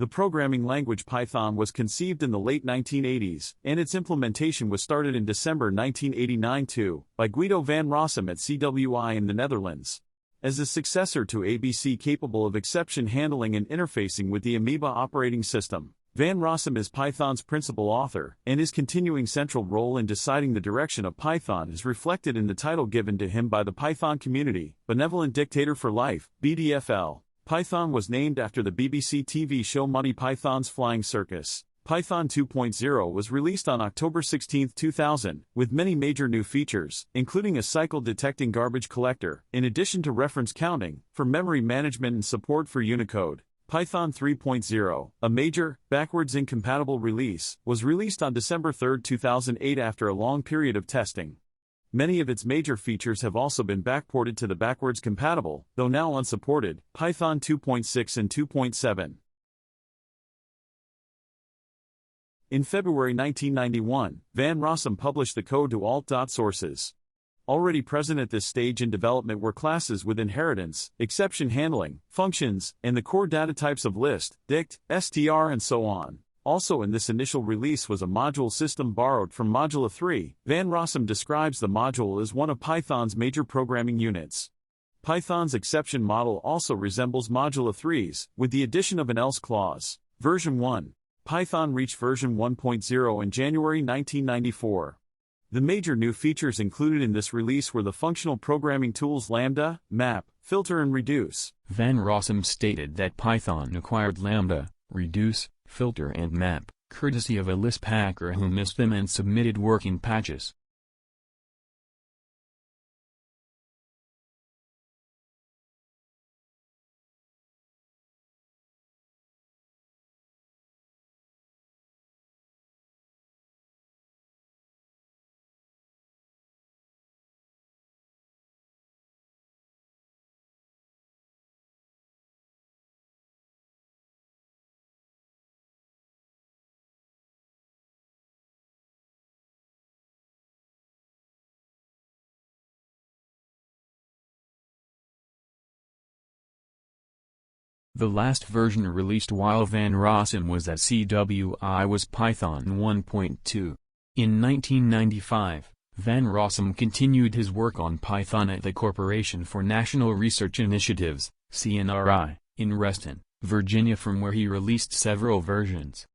The programming language Python was conceived in the late 1980s, and its implementation was started in December 1989 by Guido van Rossum at CWI in the Netherlands. As a successor to ABC capable of exception handling and interfacing with the Amoeba operating system, Van Rossum is Python's principal author, and his continuing central role in deciding the direction of Python is reflected in the title given to him by the Python community, Benevolent Dictator for Life, BDFL. Python was named after the BBC TV show Monty Python's Flying Circus. Python 2.0 was released on October 16, 2000, with many major new features, including a cycle-detecting garbage collector, in addition to reference counting, for memory management and support for Unicode. Python 3.0, a major, backwards-incompatible release, was released on December 3, 2008 after a long period of testing. Many of its major features have also been backported to the backwards-compatible, though now unsupported, Python 2.6 and 2.7. In February 1991, Van Rossum published the code to alt.sources. Already present at this stage in development were classes with inheritance, exception handling, functions, and the core data types of list, dict, str and so on. Also in this initial release was a module system borrowed from Modula 3. Van Rossum describes the module as one of Python's major programming units. Python's exception model also resembles Modula 3's, with the addition of an else clause. Version 1. Python reached version 1.0 in January 1994. The major new features included in this release were the functional programming tools Lambda, Map, Filter and Reduce. Van Rossum stated that Python acquired Lambda, Reduce, Filter and Map, courtesy of a Lisp hacker who missed them and submitted working patches. The last version released while Van Rossum was at CWI was Python 1.2. In 1995, Van Rossum continued his work on Python at the Corporation for National Research Initiatives, CNRI, in Reston, Virginia, from where he released several versions.